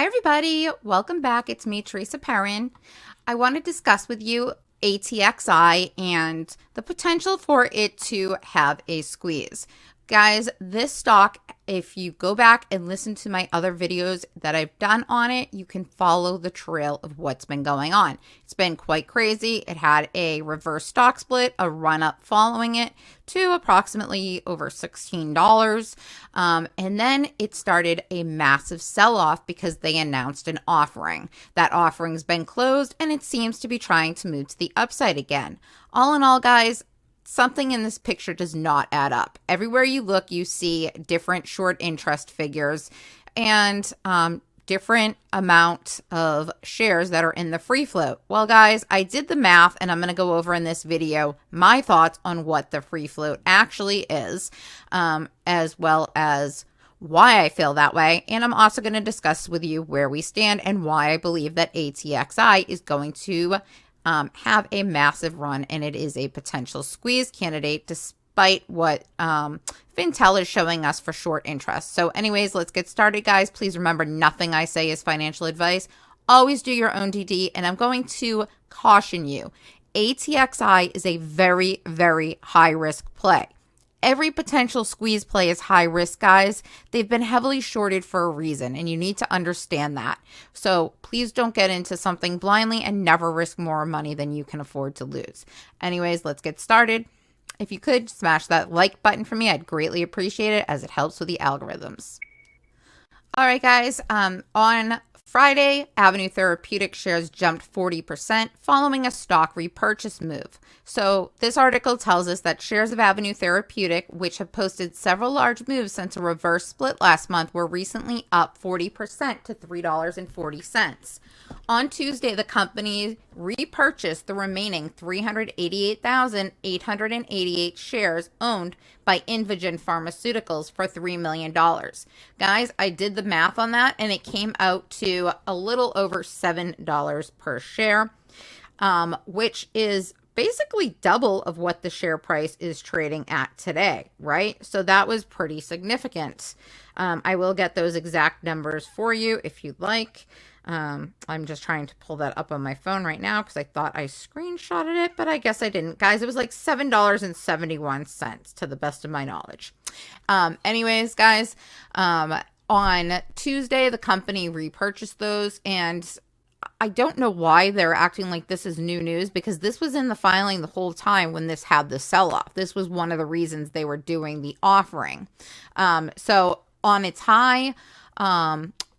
Hi, everybody. Welcome back. It's me, Teresa Perrin. I want to discuss with you ATXI and the potential for it to have a squeeze. Guys, this stock, if you go back and listen to my other videos that I've done on it, you can follow the trail of what's been going on. It's been quite crazy. It had a reverse stock split, a run up following it to approximately over $16. And then it started a massive sell off because they announced an offering. That offering's been closed and it seems to be trying to move to the upside again. All in all, guys, something in this picture does not add up. Everywhere you look, you see different short interest figures and different amount of shares that are in the free float. Well, guys, I did the math and I'm going to go over in this video my thoughts on what the free float actually is, as well as why I feel that way. And I'm also going to discuss with you where we stand and why I believe that ATXI is going to have a massive run and it is a potential squeeze candidate despite what Fintel is showing us for short interest. So anyways, let's get started, guys. Please remember, nothing I say is financial advice. Always do your own DD, and I'm going to caution you. ATXI is a very, very high risk play. Every potential squeeze play is high risk, guys. They've been heavily shorted for a reason, and you need to understand that. So please don't get into something blindly and never risk more money than you can afford to lose. Anyways, let's get started. If you could smash that like button for me, I'd greatly appreciate it as it helps with the algorithms. All right, guys, on Friday, Avenue Therapeutics shares jumped 40% following a stock repurchase move. So this article tells us that shares of Avenue Therapeutic, which have posted several large moves since a reverse split last month, were recently up 40% to $3.40. On Tuesday, the company repurchased the remaining 388,888 shares owned by Invigen Pharmaceuticals for $3 million. Guys, I did the math on that and it came out to a little over $7 per share, which is basically double of what the share price is trading at today, right? So that was pretty significant. I will get those exact numbers for you if you'd like. I'm just trying to pull that up on my phone right now because I thought I screenshotted it, but I guess I didn't. Guys, it was like $7.71 to the best of my knowledge. Anyways, guys, on Tuesday, the company repurchased those, and I don't know why they're acting like this is new news because this was in the filing the whole time when this had the sell-off. This was one of the reasons they were doing the offering. So on its high,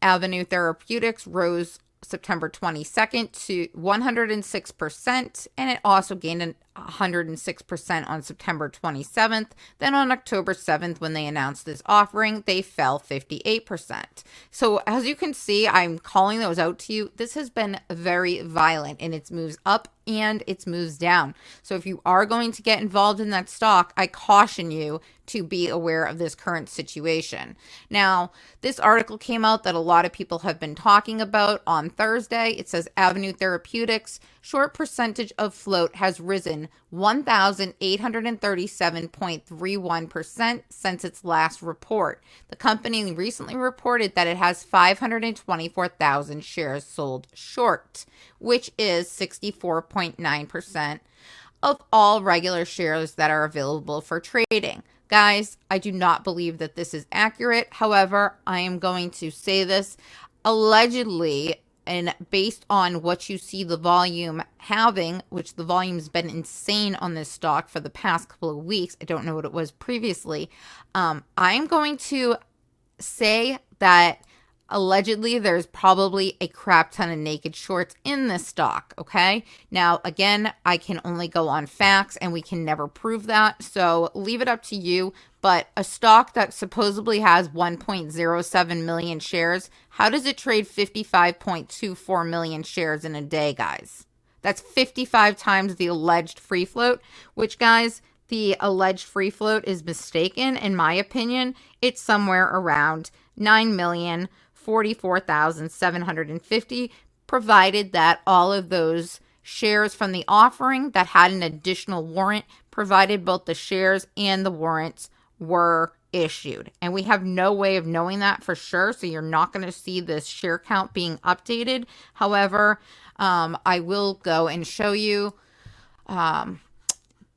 Avenue Therapeutics rose September 22nd to 106%, and it also gained 106% on September 27th. Then on October 7th, when they announced this offering, they fell 58%. So as you can see, I'm calling those out to you. This has been very violent in its moves up and its moves down. So if you are going to get involved in that stock, I caution you to be aware of this current situation. Now, this article came out that a lot of people have been talking about on Thursday. It says Avenue Therapeutics short percentage of float has risen 1,837.31% since its last report. The company recently reported that it has 524,000 shares sold short, which is 64.9% of all regular shares that are available for trading. Guys, I do not believe that this is accurate. However, I am going to say this allegedly, and based on what you see the volume having, which the volume's been insane on this stock for the past couple of weeks. I don't know what it was previously. I'm going to say that allegedly there's probably a crap ton of naked shorts in this stock, okay? Now, again, I can only go on facts and we can never prove that, so leave it up to you. But a stock that supposedly has 1.07 million shares, how does it trade 55.24 million shares in a day, guys? That's 55 times the alleged free float, which, guys, the alleged free float is mistaken. In my opinion, it's somewhere around 9,044,750, provided that all of those shares from the offering that had an additional warrant, provided both the shares and the warrants were issued. And we have no way of knowing that for sure. So you're not going to see this share count being updated. However, I will go and show you.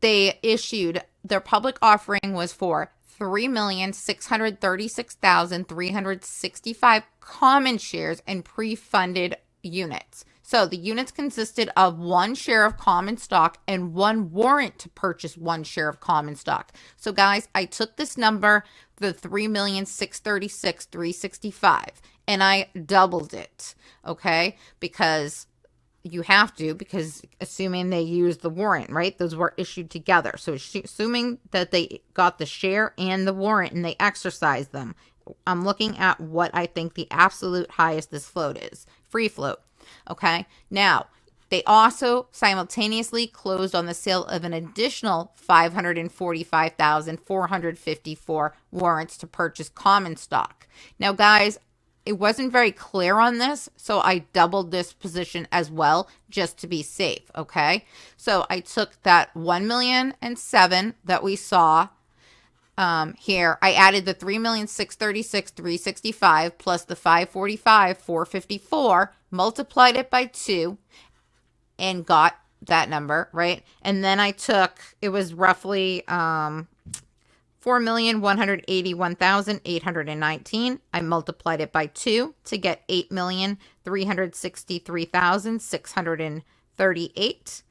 They issued, their public offering was for 3,636,365 common shares and pre-funded units. So the units consisted of 1 share of common stock and 1 warrant to purchase 1 share of common stock. So guys, I took this number, the 3,636,365, and I doubled it, okay? Because you have to, because assuming they use the warrant, right? Those were issued together. So assuming that they got the share and the warrant and they exercised them, I'm looking at what I think the absolute highest this float is, free float. Okay. Now, they also simultaneously closed on the sale of an additional 545,454 warrants to purchase common stock. Now, guys, it wasn't very clear on this, so I doubled this position as well just to be safe, okay? So I took that 1,000,007 that we saw here. I added the 3,636,365 plus the 545,454, multiplied it by 2, and got that number, right? And then I took, it was roughly 4,181,819. I multiplied it by 2 to get 8,363,638.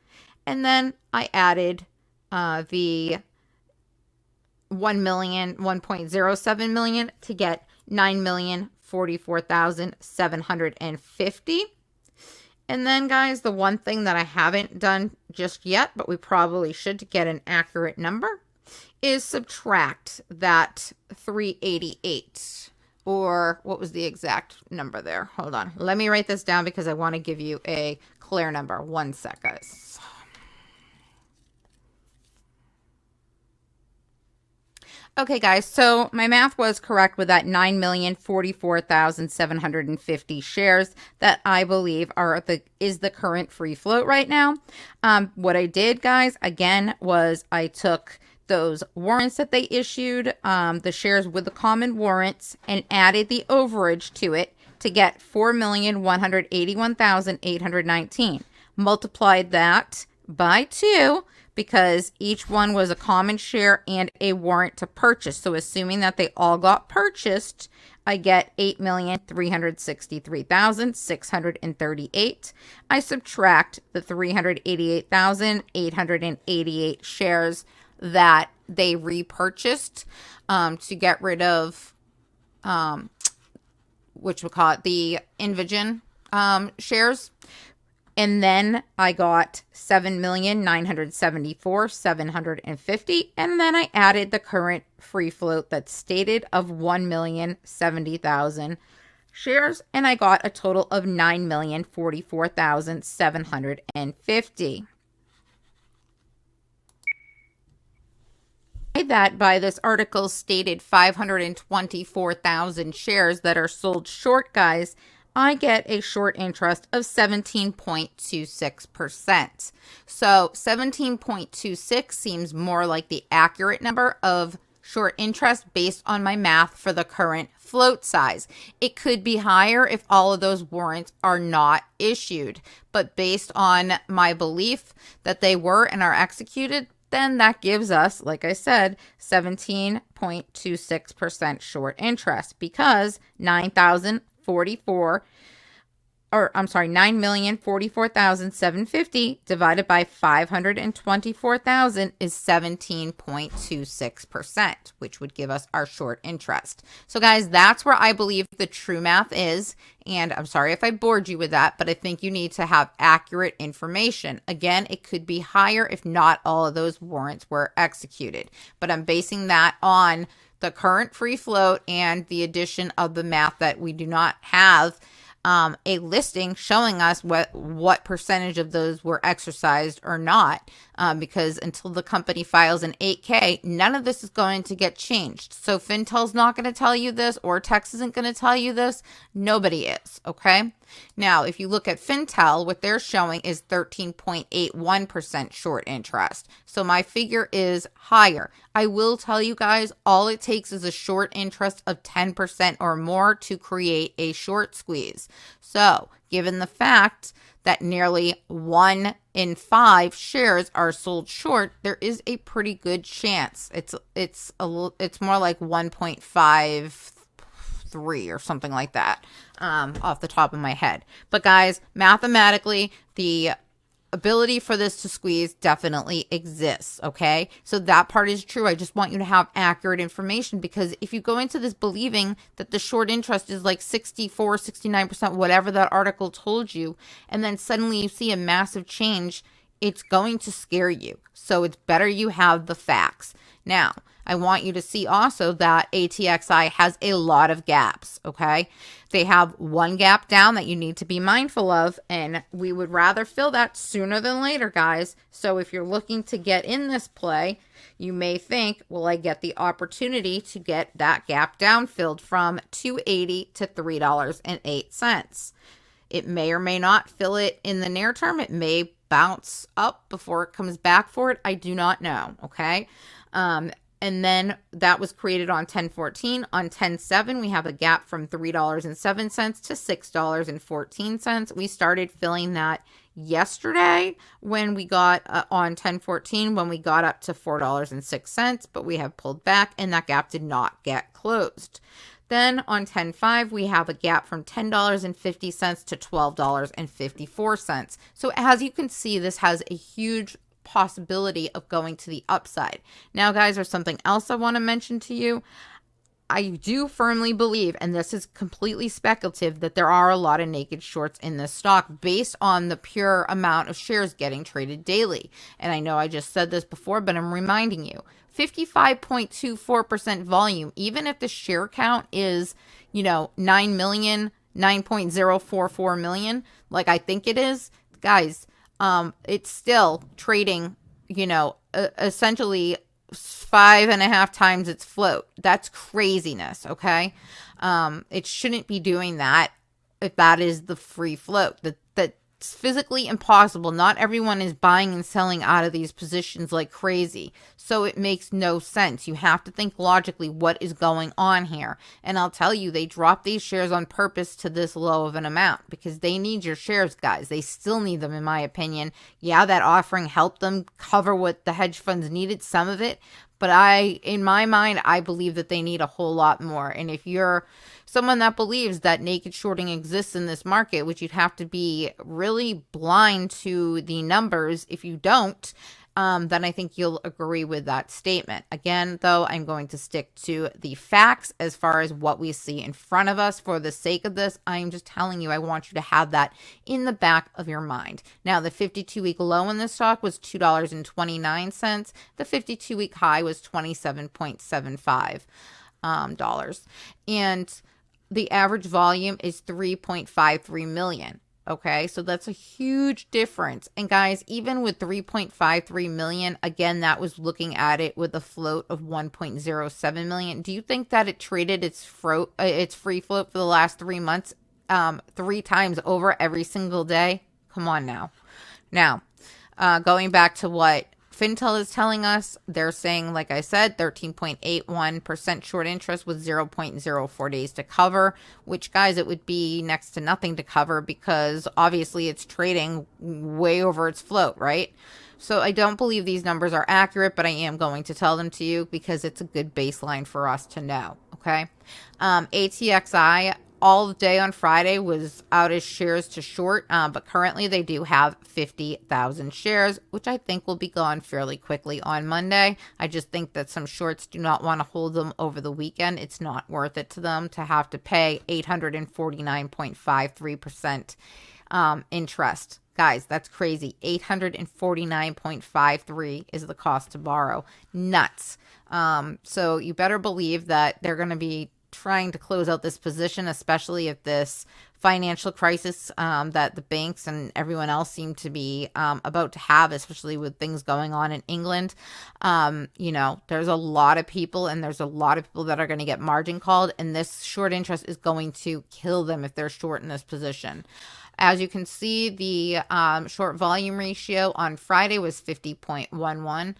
And then I added the 1.07 million to get 9,044,750. And then, guys, the one thing that I haven't done just yet, but we probably should to get an accurate number, is subtract that 388, or what was the exact number there? Hold on. Let me write this down because I want to give you a clear number. 1 second. Okay, guys, so my math was correct with that 9,044,750 shares that I believe is the current free float right now. What I did, guys, again, was I took those warrants that they issued, the shares with the common warrants, and added the overage to it to get 4,181,819. Multiplied that by 2 because each one was a common share and a warrant to purchase. So assuming that they all got purchased, I get 8,363,638. I subtract the 388,888 shares that they repurchased to get rid of, which we'll call it the Invigen shares. And then I got 7,974,750. And then I added the current free float that's stated of 1,070,000 shares. And I got a total of 9,044,750. That by this article stated 524,000 shares that are sold short, guys, I get a short interest of 17.26%. So 17.26 seems more like the accurate number of short interest based on my math for the current float size. It could be higher if all of those warrants are not issued, but based on my belief that they were and are executed, then that gives us, like I said, 17.26% short interest, because 9,044,750 divided by 524,000 is 17.26%, which would give us our short interest. So guys, that's where I believe the true math is. And I'm sorry if I bored you with that, but I think you need to have accurate information. Again, it could be higher if not all of those warrants were executed, but I'm basing that on the current free float and the addition of the math that we do not have a listing showing us what percentage of those were exercised or not, because until the company files an 8K, none of this is going to get changed. So Fintel's not going to tell you this, or Tex isn't going to tell you this. Nobody is, okay? Now, if you look at Fintel, what they're showing is 13.81% short interest. So my figure is higher. I will tell you guys, all it takes is a short interest of 10% or more to create a short squeeze. So, given the fact that nearly 1 in 5 shares are sold short, there is a pretty good chance. It's more like 1.53 or something like that, off the top of my head. But guys, mathematically, the ability for this to squeeze definitely exists, okay? So that part is true. I just want you to have accurate information, because if you go into this believing that the short interest is like 64, 69%, whatever that article told you, and then suddenly you see a massive change, it's going to scare you. So it's better you have the facts. Now, I want you to see also that ATXI has a lot of gaps, okay? They have one gap down that you need to be mindful of, and we would rather fill that sooner than later, guys. So if you're looking to get in this play, you may think, will I get the opportunity to get that gap down filled from $2.80 to $3.08? It may or may not fill it in the near term. It may bounce up before it comes back for it. I do not know, okay? And then that was created on 10/14. On 10/7, we have a gap from $3.07 to $6.14. We started filling that yesterday when we got on 10/14, when we got up to $4.06, but we have pulled back and that gap did not get closed. Then on 10/5, we have a gap from $10.50 to $12.54. So as you can see, this has a huge possibility of going to the upside. Now, guys, there's something else I want to mention to you. I do firmly believe, and this is completely speculative, that there are a lot of naked shorts in this stock based on the pure amount of shares getting traded daily. And I know I just said this before, but I'm reminding you, 55.24% volume, even if the share count is, 9 million, 9.044 million, like I think it is, guys, it's still trading, essentially 5.5 times its float. That's craziness, okay? It shouldn't be doing that if that is the free float. That's physically impossible. Not everyone is buying and selling out of these positions like crazy. So it makes no sense. You have to think logically what is going on here. And I'll tell you, they dropped these shares on purpose to this low of an amount because they need your shares, guys. They still need them, in my opinion. Yeah, that offering helped them cover what the hedge funds needed, some of it. But in my mind, I believe that they need a whole lot more. And if you're someone that believes that naked shorting exists in this market, which you'd have to be really blind to the numbers if you don't, then I think you'll agree with that statement. Again, though, I'm going to stick to the facts as far as what we see in front of us. For the sake of this, I'm just telling you, I want you to have that in the back of your mind. Now, the 52-week low in this stock was $2.29. The 52-week high was $27.75 dollars. And the average volume is 3.53 million. Okay, so that's a huge difference. And guys, even with 3.53 million, again, that was looking at it with a float of 1.07 million. Do you think that it traded its free float for the last 3 months 3 times over every single day? Come on now. Now, going back to what Fintel is telling us, they're saying, like I said, 13.81% short interest with 0.04 days to cover, which, guys, it would be next to nothing to cover because obviously it's trading way over its float, right? So I don't believe these numbers are accurate, but I am going to tell them to you because it's a good baseline for us to know, okay? ATXI all day on Friday was out as shares to short, but currently they do have 50,000 shares, which I think will be gone fairly quickly on Monday. I just think that some shorts do not want to hold them over the weekend. It's not worth it to them to have to pay 849.53% interest. Guys, that's crazy. 849.53 is the cost to borrow. Nuts. So you better believe that they're going to be trying to close out this position, especially if this financial crisis that the banks and everyone else seem to be about to have, especially with things going on in England. There's a lot of people, and there's a lot of people that are going to get margin called, and this short interest is going to kill them if they're short in this position. As you can see, the short volume ratio on Friday was 50.11.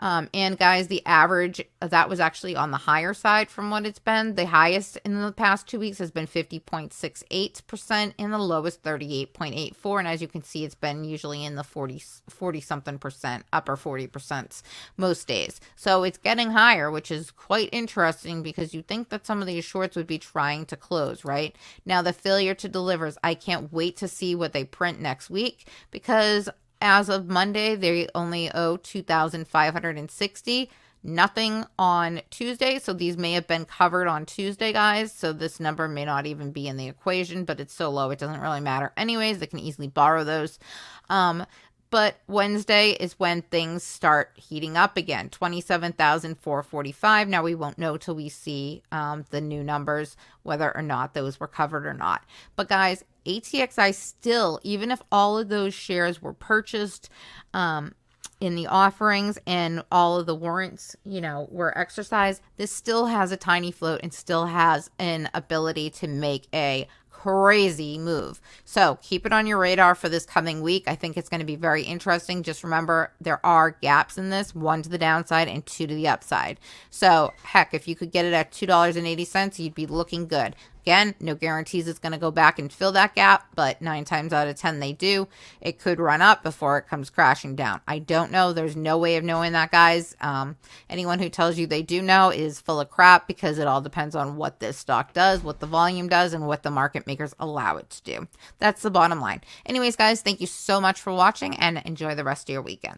And guys, the average, that was actually on the higher side from what it's been. The highest in the past 2 weeks has been 50.68% and the lowest 38.84. And as you can see, it's been usually in the 40 something percent, upper 40% most days. So it's getting higher, which is quite interesting because you think that some of these shorts would be trying to close, right? Now, the failure to deliver, I can't wait to see what they print next week, because as of Monday, they only owe 2,560. Nothing on Tuesday, so these may have been covered on Tuesday, guys. So this number may not even be in the equation, but it's so low it doesn't really matter anyways. They can easily borrow those. But Wednesday is when things start heating up again, 27,445. Now, we won't know till we see the new numbers, whether or not those were covered or not. But guys, ATXI still, even if all of those shares were purchased in the offerings and all of the warrants, were exercised, this still has a tiny float and still has an ability to make a crazy move. So keep it on your radar for this coming week. I think it's going to be very interesting. Just remember, there are gaps in this, 1 to the downside and 2 to the upside. So heck, if you could get it at $2.80, you'd be looking good. Again, no guarantees it's going to go back and fill that gap, but 9 times out of 10 they do. It could run up before it comes crashing down. I don't know. There's no way of knowing that, guys. Anyone who tells you they do know is full of crap, because it all depends on what this stock does, what the volume does, and what the market makers allow it to do. That's the bottom line. Anyways, guys, thank you so much for watching, and enjoy the rest of your weekend.